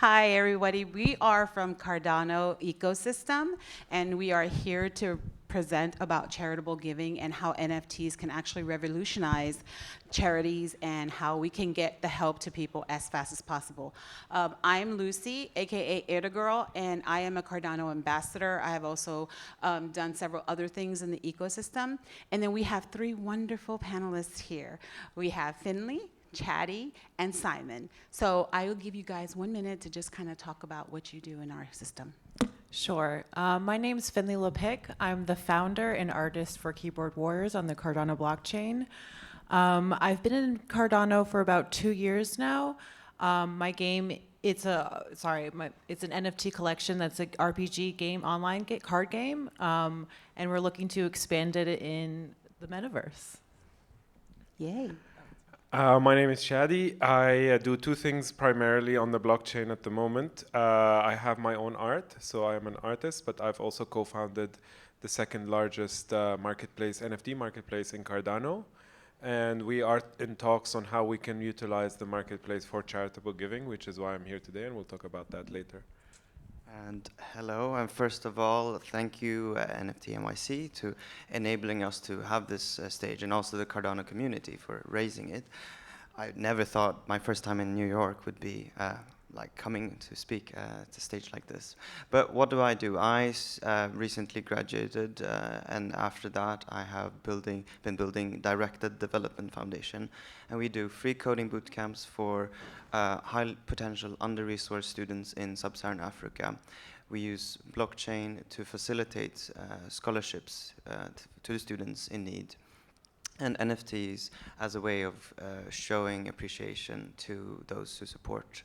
Hi, everybody. We are from Cardano ecosystem, and we are here to present about charitable giving and how NFTs can actually revolutionize charities and how we can get the help to people as fast as possible. I'm Lucy, aka ADAGurl, and I am a Cardano ambassador. I have also done several other things in the ecosystem. And then we have three wonderful panelists here. We have Finley, Chadi, and Simon. So I will give you guys 1 minute to just kind of talk about what you do in our system. Sure. My name's Finley Lepic. I'm the founder and artist for Keyboard Warriors on the Cardano blockchain. I've been in Cardano for about 2 years now. My game, it's an NFT collection that's an RPG game, online card game, and we're looking to expand it in the metaverse. Yay. My name is Chadi. I do two things primarily on the blockchain at the moment. I have my own art, so I am an artist, but I've also co-founded the second largest marketplace, NFT marketplace in Cardano. And we are in talks on how we can utilize the marketplace for charitable giving, which is why I'm here today, and we'll talk about that later. And hello, and first of all, thank you NFT.NYC to enabling us to have this stage, and also the Cardano community for raising it. I never thought my first time in New York would be like coming to speak at a stage like this. But what do? I recently graduated, and after that I have been building Directed Development Foundation, and we do free coding bootcamps for high potential under-resourced students in sub-Saharan Africa. We use blockchain to facilitate scholarships to the students in need, and NFTs as a way of showing appreciation to those who support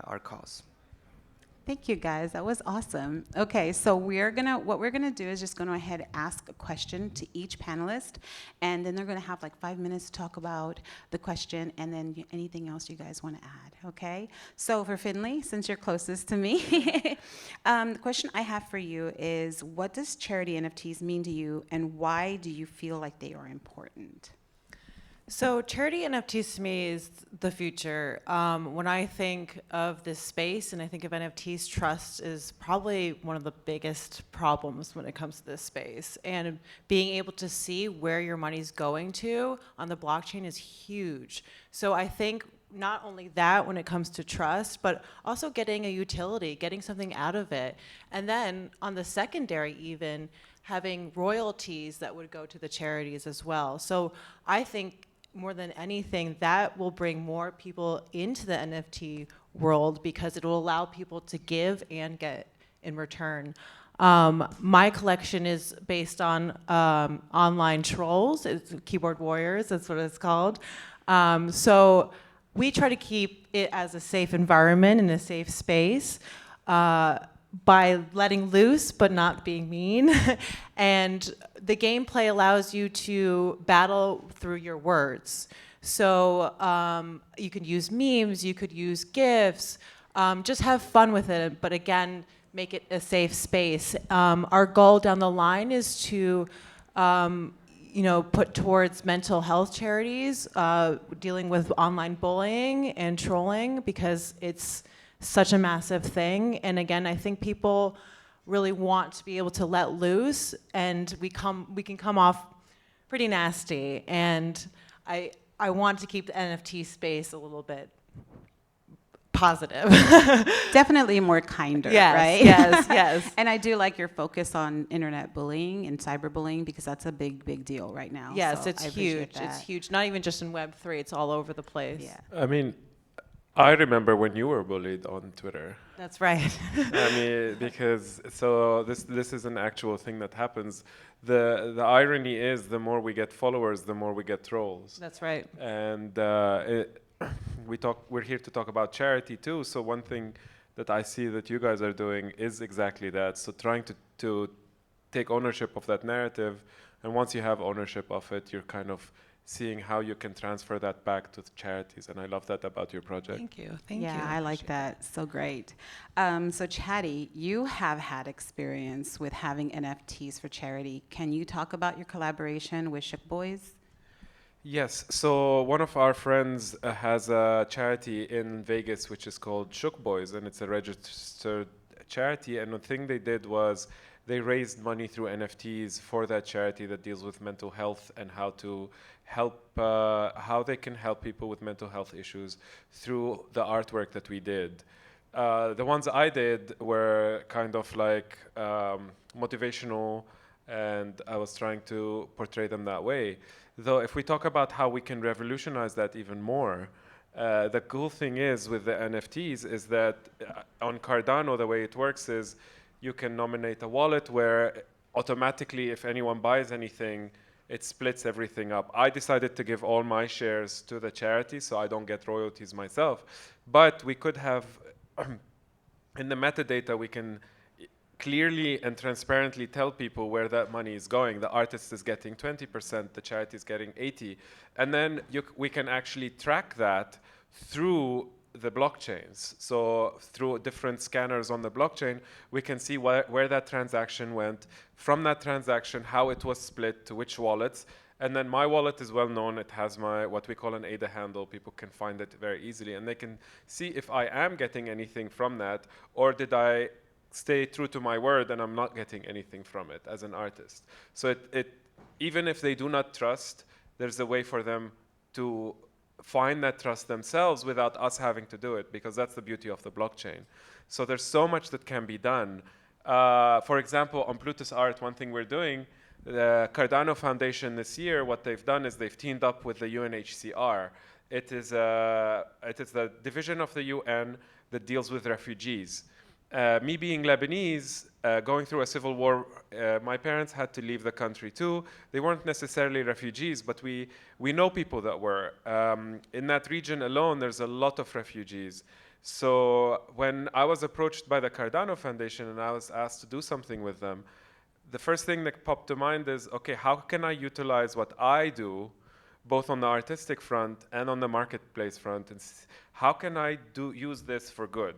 our cause. Thank you, guys. That was awesome. Okay, so what we're gonna do is just go ahead and ask a question to each panelist, and then they're gonna have like 5 minutes to talk about the question, and then anything else you guys want to add. Okay. So for Finley, since you're closest to me, the question I have for you is, what does charity NFTs mean to you, and why do you feel like they are important? So charity NFTs to me is the future. When I think of this space and I think of NFTs, trust is probably one of the biggest problems when it comes to this space. And being able to see where your money's going to on the blockchain is huge. So I think not only that when it comes to trust, but also getting a utility, getting something out of it. And then on the secondary even, having royalties that would go to the charities as well. So I think more than anything, that will bring more people into the NFT world because it will allow people to give and get in return. My collection is based on online trolls. It's Keyboard Warriors, that's what it's called. So we try to keep it as a safe environment and a safe space by letting loose but not being mean. And the gameplay allows you to battle through your words. So you could use memes, you could use GIFs, just have fun with it, but again, make it a safe space. Our goal down the line is to put towards mental health charities, dealing with online bullying and trolling, because it's such a massive thing. And again, I think people really want to be able to let loose, and we can come off pretty nasty. And I want to keep the NFT space a little bit positive. Definitely more kinder, yes, right? Yes. And I do like your focus on internet bullying and cyberbullying, because that's a big deal right now. Yes, so it's huge. It's huge. Not even just in Web3, it's all over the place. Yeah. I mean, I remember when you were bullied on Twitter. That's right. I mean, because this is an actual thing that happens. The irony is, the more we get followers, the more we get trolls. That's right. And we're here to talk about charity too. So one thing that I see that you guys are doing is exactly that. So trying to take ownership of that narrative, and once you have ownership of it, you're kind of seeing how you can transfer that back to the charities. And I love that about your project. Thank you. Thank you. Yeah, I like that. So great. So Chadi, you have had experience with having NFTs for charity. Can you talk about your collaboration with Shook Boys? Yes, so one of our friends has a charity in Vegas which is called Shook Boys, and it's a registered charity. And the thing they did was they raised money through NFTs for that charity that deals with mental health and how to help, how they can help people with mental health issues through the artwork that we did. The ones I did were kind of like motivational, and I was trying to portray them that way. Though if we talk about how we can revolutionize that even more, the cool thing is with the NFTs is that on Cardano, the way it works is you can nominate a wallet where automatically if anyone buys anything, it splits everything up. I decided to give all my shares to the charity so I don't get royalties myself. But we could have, in the metadata, we can clearly and transparently tell people where that money is going. The artist is getting 20%, the charity is getting 80%. And then we can actually track that through the blockchains. So through different scanners on the blockchain, we can see where that transaction went, from that transaction, how it was split to which wallets. And then my wallet is well known. It has my, what we call an ADA handle. People can find it very easily. And they can see if I am getting anything from that, or did I stay true to my word and I'm not getting anything from it as an artist. So even if they do not trust, there's a way for them to find that trust themselves without us having to do it, because that's the beauty of the blockchain. So there's so much that can be done. For example, on Plutus Art, one thing we're doing, the Cardano Foundation this year, what they've done is they've teamed up with the UNHCR. It is the division of the UN that deals with refugees. Me being Lebanese, going through a civil war, my parents had to leave the country too. They weren't necessarily refugees, but we know people that were. In that region alone, there's a lot of refugees. So when I was approached by the Cardano Foundation and I was asked to do something with them, the first thing that popped to mind is, okay, how can I utilize what I do, both on the artistic front and on the marketplace front, and how can I use this for good?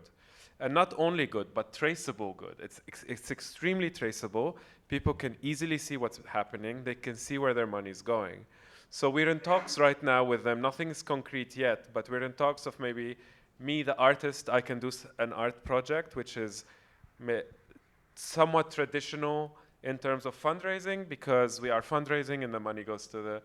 And not only good, but traceable good. It's extremely traceable. People can easily see what's happening. They can see where their money's going. So we're in talks right now with them. Nothing is concrete yet, but we're in talks of maybe me, the artist, I can do an art project, which is somewhat traditional in terms of fundraising, because we are fundraising and the money goes to the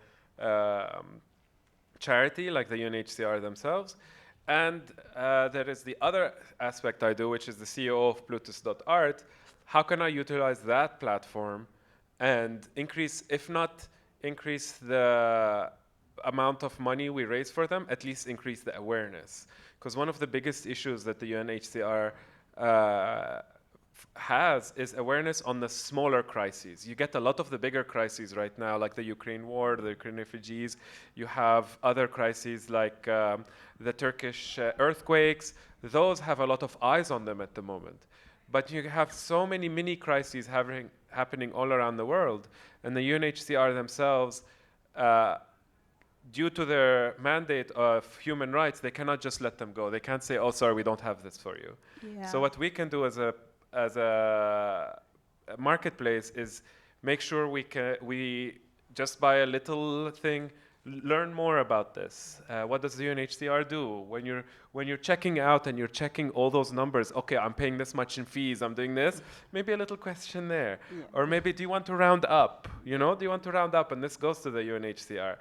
charity, like the UNHCR themselves. And there is the other aspect I do, which is the CEO of Plutus.art. How can I utilize that platform and increase, if not increase the amount of money we raise for them, at least increase the awareness? Because one of the biggest issues that the UNHCR has is awareness on the smaller crises. You get a lot of the bigger crises right now, like the Ukraine war, the Ukraine refugees. You have other crises like the Turkish earthquakes. Those have a lot of eyes on them at the moment. But you have so many mini crises happening all around the world. And the UNHCR themselves, due to their mandate of human rights, they cannot just let them go. They can't say, oh, sorry, we don't have this for you. Yeah. So what we can do as a marketplace is make sure we just buy a little thing, learn more about this. What does the UNHCR do? When you're checking out and you're checking all those numbers, okay, I'm paying this much in fees, I'm doing this, maybe a little question there. Yeah. Or maybe, do you want to round up? You know, do you want to round up? And this goes to the UNHCR.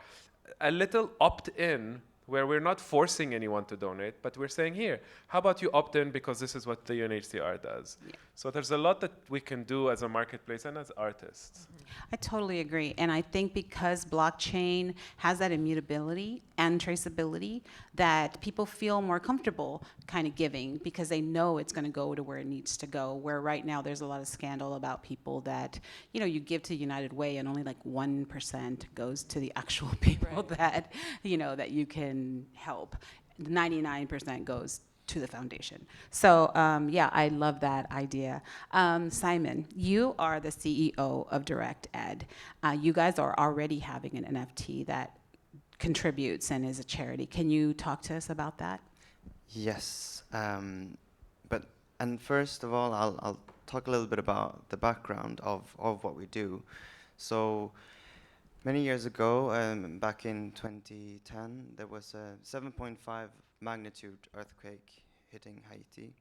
A little opt-in, where we're not forcing anyone to donate, but we're saying, here, how about you opt in, because this is what the UNHCR does. Yeah. So there's a lot that we can do as a marketplace and as artists. I totally agree. And I think because blockchain has that immutability and traceability, that people feel more comfortable kind of giving, because they know it's going to go to where it needs to go. Where right now there's a lot of scandal about people that, you know, you give to United Way and only like 1% goes to the actual people that, you know, that you can help. 99% goes to the foundation. So yeah, I love that idea. Simon, you are the CEO of Direct Ed. You guys are already having an NFT that contributes and is a charity. Can you talk to us about that? Yes, and first of all, I'll talk a little bit about the background of what we do. So Many years ago, back in 2010, there was a 7.5 magnitude earthquake hitting Haiti.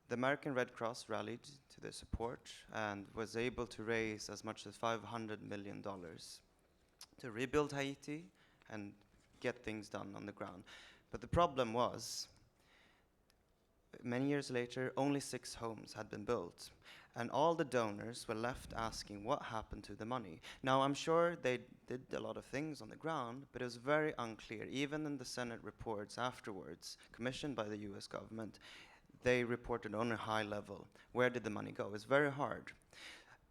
The American Red Cross rallied to their support and was able to raise as much as $500 million to rebuild Haiti and get things done on the ground. But the problem was, many years later, only 6 homes had been built. And all the donors were left asking what happened to the money. Now, I'm sure they did a lot of things on the ground, but it was very unclear. Even in the Senate reports afterwards, commissioned by the US government, they reported on a high level. Where did the money go? It's very hard.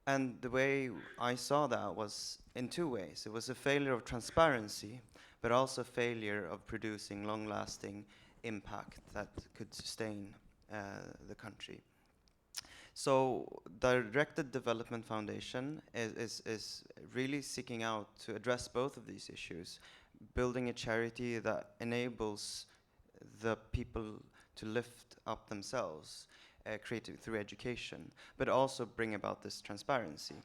And the way I saw that was in 2 ways. It was a failure of transparency, but also a failure of producing long-lasting impact that could sustain the country. So Directed Development Foundation is really seeking out to address both of these issues, building a charity that enables the people to lift up themselves, creative through education, but also bring about this transparency.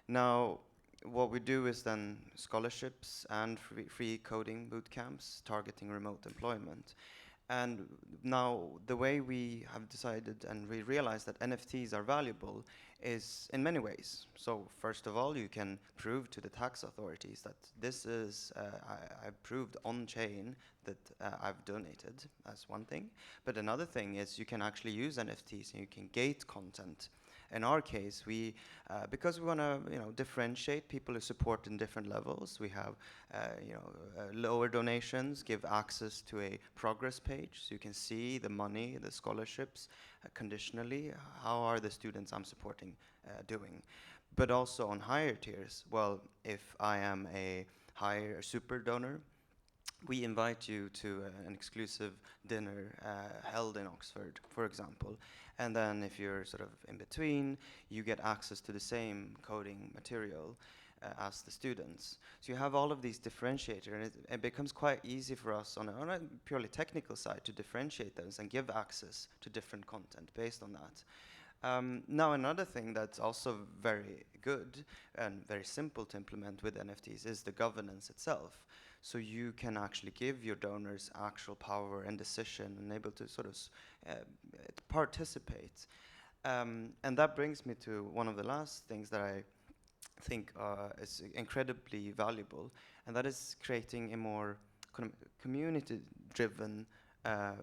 Now, what we do is then scholarships and free coding boot camps targeting remote employment. And now the way we have decided and we realize that NFTs are valuable is in many ways. So first of all, you can prove to the tax authorities that this is, I've proved on-chain that I've donated, as one thing. But another thing is you can actually use NFTs and you can gate content. In our case, we, because we want to, differentiate people who support in different levels. We have, lower donations give access to a progress page, so you can see the money, the scholarships, conditionally. How are the students I'm supporting doing? But also on higher tiers, well, if I am a higher super donor, we invite you to an exclusive dinner held in Oxford, for example. And then if you're sort of in between, you get access to the same coding material as the students. So you have all of these differentiators, and it becomes quite easy for us on a purely technical side to differentiate those and give access to different content based on that. Now, another thing that's also very good and very simple to implement with NFTs is the governance itself. So you can actually give your donors actual power and decision and able to sort of participate. And that brings me to one of the last things that I think is incredibly valuable, and that is creating a more community-driven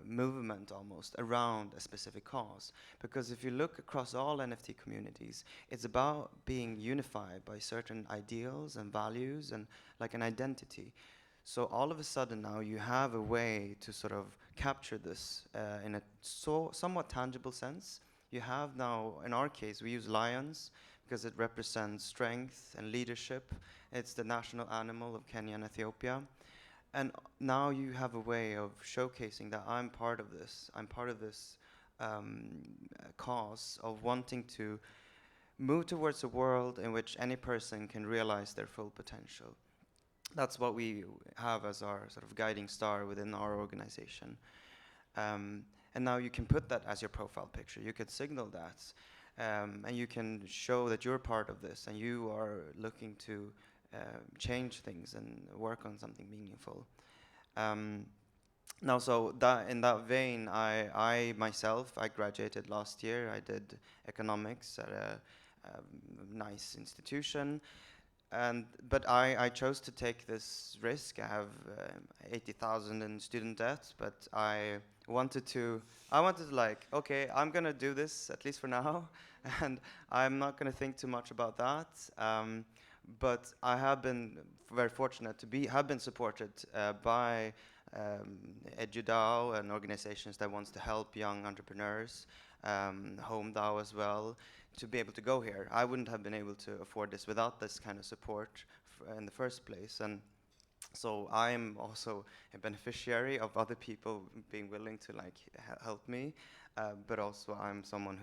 movement almost around a specific cause. Because if you look across all NFT communities, it's about being unified by certain ideals and values and like an identity. So all of a sudden now you have a way to sort of capture this in a somewhat tangible sense. You have now, in our case, we use lions because it represents strength and leadership. It's the national animal of Kenya and Ethiopia. And now you have a way of showcasing that I'm part of this. I'm part of this cause of wanting to move towards a world in which any person can realize their full potential. That's what we have as our sort of guiding star within our organization. And now you can put that as your profile picture. You could signal that. And you can show that you're part of this and you are looking to change things and work on something meaningful. Now, so that in that vein, I myself, I graduated last year. I did economics at a nice institution. But I chose to take this risk. I have 80,000 in student debt, but I wanted to like, okay, I'm gonna do this at least for now, and I'm not gonna think too much about that. But I have been very fortunate to have been supported by EduDAO and organizations that wants to help young entrepreneurs, HomeDAO as well, to be able to go here. I wouldn't have been able to afford this without this kind of support in the first place. And so I'm also a beneficiary of other people being willing to like help me, but also I'm someone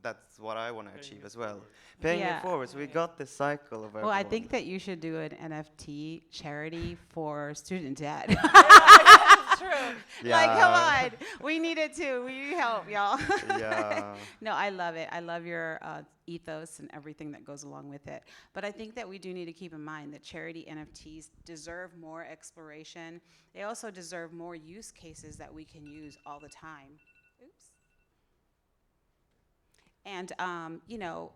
that's what I want to achieve as well. Paying it forward. So we got this cycle of Well, I think that you should do an NFT charity for student debt. True. Like, come Yeah. on. We need it too. We need help, y'all. Yeah. No, I love it. I love your ethos and everything that goes along with it. But I think that we do need to keep in mind that charity NFTs deserve more exploration. They also deserve more use cases that we can use all the time. Oops. And, you know,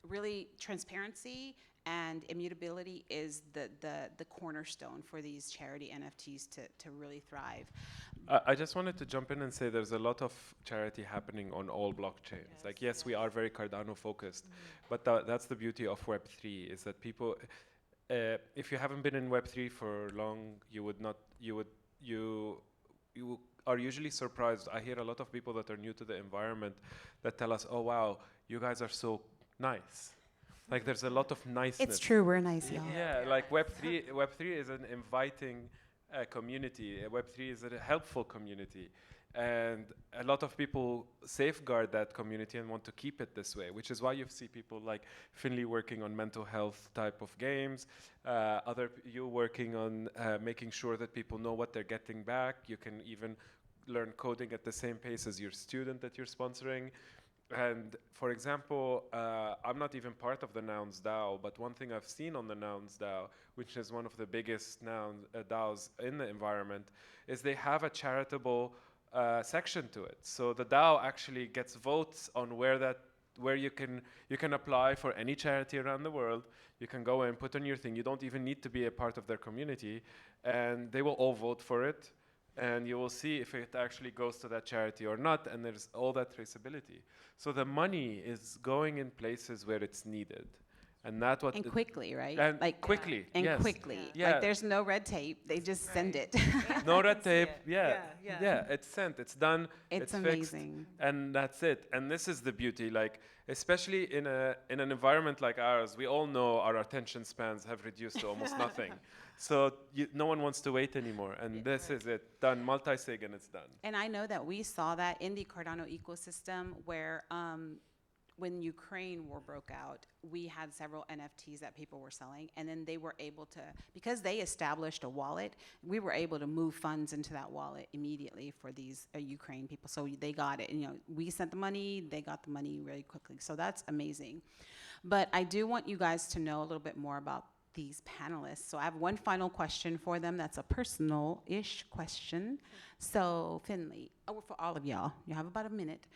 really transparency and immutability is the cornerstone for these charity NFTs to really thrive. I just wanted to jump in and say there's a lot of charity happening on all blockchains. Like, yes, we are very Cardano focused, but that's the beauty of Web3 is that people, if you haven't been in Web3 for long, you are usually surprised. I hear a lot of people that are new to the environment that tell us, oh, wow, you guys are so nice. Like, there's a lot of niceness. It's true, we're nice, y'all. Yeah, like Web3 is an inviting community. Web3 is a helpful community. And a lot of people safeguard that community and want to keep it this way, which is why you see people like Finley working on mental health type of games, you working on making sure that people know what they're getting back. You can even learn coding at the same pace as your student that you're sponsoring. And for example, I'm not even part of the Nouns DAO, but one thing I've seen on the Nouns DAO, which is one of the biggest DAOs in the environment, is they have a charitable section to it. So the DAO actually gets votes on where you can apply for any charity around the world. You can go and put on your thing. You don't even need to be a part of their community, and they will all vote for it. And you will see if it actually goes to that charity or not, and there's all that traceability. So the money is going in places where it's needed. And that's what... And quickly, right? And like quickly, And yes. quickly. Yeah. Like there's no red tape. They just send it. No red tape, it. yeah. It's sent, it's done, It's fixed, amazing. and that's it. And this is the beauty, like, especially in an environment like ours, we all know our attention spans have reduced to almost nothing. So no one wants to wait anymore, and this is it, done, multi-sig, and it's done. And I know that we saw that in the Cardano ecosystem where when Ukraine war broke out, we had several NFTs that people were selling, and then they were able to, because they established a wallet, we were able to move funds into that wallet immediately for these Ukraine people. So they got it. And, you know, we sent the money, they got the money really quickly. So that's amazing. But I do want you guys to know a little bit more about these panelists. So I have one final question for them. That's a personal-ish question. So Finley, for all of y'all, you have about a minute.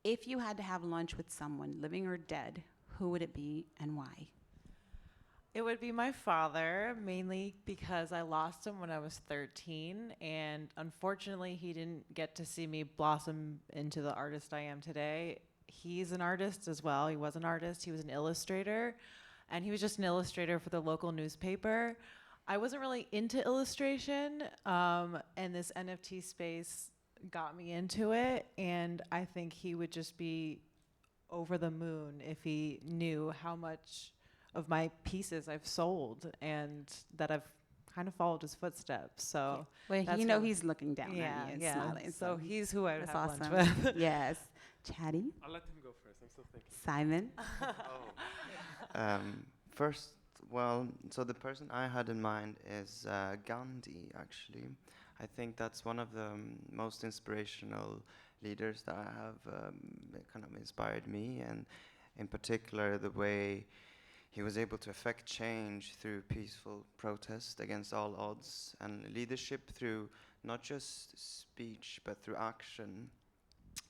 If you had to have lunch with someone, living or dead, who would it be and why? It would be my father, mainly because I lost him when I was 13, and unfortunately he didn't get to see me blossom into the artist I am today. He's an artist as well. He was an artist. He was an illustrator, and he was just an illustrator for the local newspaper. I wasn't really into illustration, and this NFT space got me into it, and I think he would just be over the moon if he knew how much of my pieces I've sold and that I've kind of followed his footsteps. So well, that's you know how- he's looking down at you and smiling. So he's who I would that's have awesome. lunch with. Yes. Chadi? I'll let him go first, I'm still thinking. Simon? First, well, so the person I had in mind is Gandhi, actually. I think that's one of the most inspirational leaders that have kind of inspired me, and in particular the way he was able to affect change through peaceful protest against all odds, and leadership through not just speech but through action.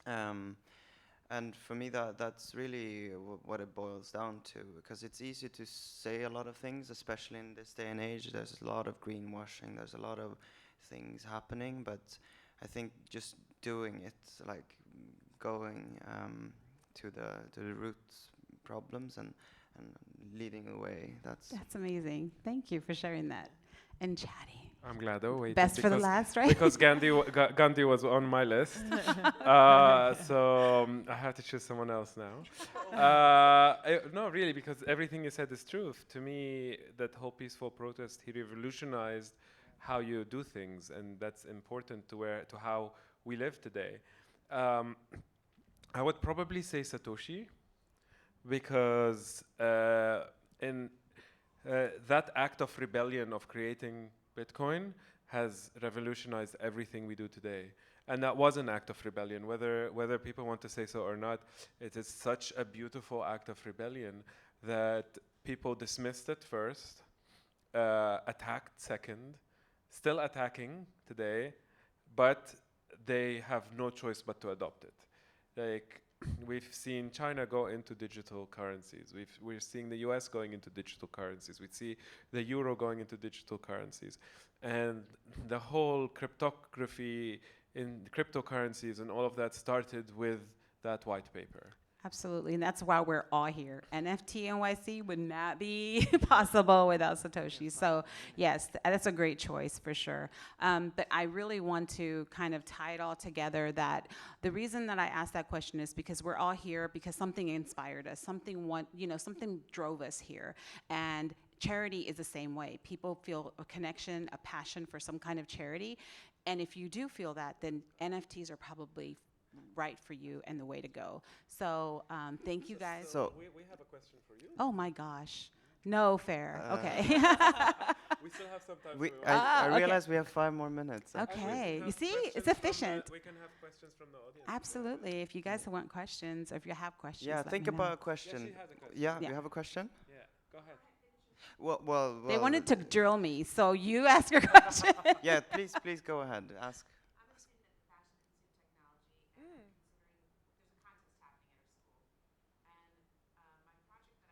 And for me, that's really what it boils down to, because it's easy to say a lot of things, especially in this day and age. There's a lot of greenwashing, there's a lot of things happening, but I think just doing it, like going to the root problems and leading the way. That's amazing. Thank you for sharing that. And Chadi? I'm glad. Oh, wait. Best for the last, right? Because Gandhi was on my list. So I have to choose someone else now. No, really, because everything you said is true. To me, that whole peaceful protest, he revolutionized how you do things, and that's important to how we live today. I would probably say Satoshi, because in that act of rebellion of creating Bitcoin has revolutionized everything we do today. And that was an act of rebellion, whether people want to say so or not. It is such a beautiful act of rebellion that people dismissed it first, attacked second, still attacking today, but they have no choice but to adopt it. Like, we've seen China go into digital currencies. We're seeing the US going into digital currencies. We see the euro going into digital currencies. And the whole cryptography in cryptocurrencies and all of that started with that white paper. Absolutely, and that's why we're all here. NFT.NYC would not be possible without Satoshi. So yes, that's a great choice for sure. But I really want to kind of tie it all together that the reason that I asked that question is because we're all here because something inspired us, something drove us here. And charity is the same way. People feel a connection, a passion for some kind of charity. And if you do feel that, then NFTs are probably right for you and the way to go. So thank you guys. So we have a question for you. Oh my gosh. No fair. Okay. We still have some time. I okay. realize we have 5 more minutes. Okay. You see, it's efficient. We can have questions from the audience. Absolutely. If you guys want questions or if you have questions, Yeah, let think me know. about a question. Yeah, she has a question. Yeah, Yeah. you have a question? Yeah, go ahead. Well, They wanted to drill me, so you ask your question. Yeah, please go ahead. Ask. I'm a student at the Fashion Institute of Technology, and I'm considering there's a contest happening at our school. And my project that I'm going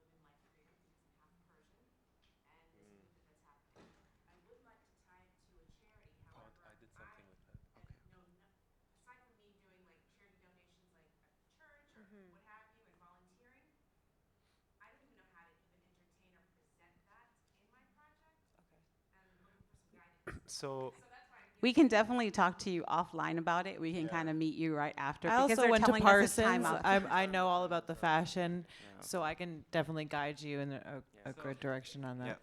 to be submitting is around women life freedom because I'm half Persian, and this movement that's happening. I would like to tie it to a charity. However, I did something with that. aside from me doing like charity donations like at the church or what have you and volunteering, I don't even know how to even entertain or present that in my project. Okay. And I'm looking for some guidance. So We can definitely talk to you offline about it. We can kind of meet you right after. I because also they're went to telling us it's time Parsons. out. I know all about the fashion, so I can definitely guide you in a good direction on that. Yeah.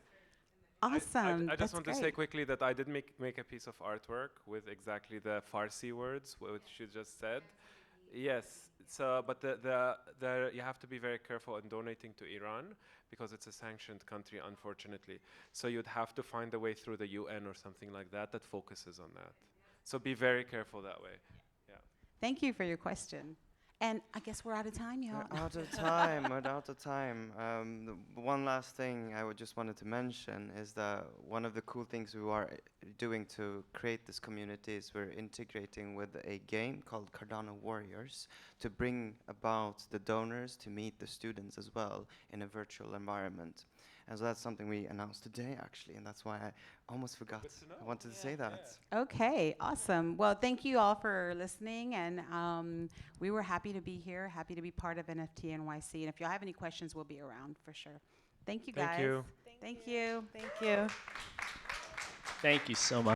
Awesome. I just That's want to great. say quickly that I did make a piece of artwork with exactly the Farsi words, which you just said. Yes. So, but you have to be very careful in donating to Iran because it's a sanctioned country, unfortunately. So you'd have to find a way through the UN or something like that that focuses on that. So be very careful that way. Yeah. Thank you for your question. And I guess we're out of time, y'all. We're out of time. We're out of time. One last thing I would just wanted to mention is that one of the cool things we are doing to create this community is we're integrating with a game called Cardano Warriors to bring about the donors to meet the students as well in a virtual environment. And so that's something we announced today, actually, and that's why I almost forgot. I wanted to say that. Okay, awesome. Well, thank you all for listening, and we were happy to be here, happy to be part of NFT.NYC. And if y'all have any questions, we'll be around for sure. Thank you, guys. Thank you. Thank you. Thank you. Thank you so much.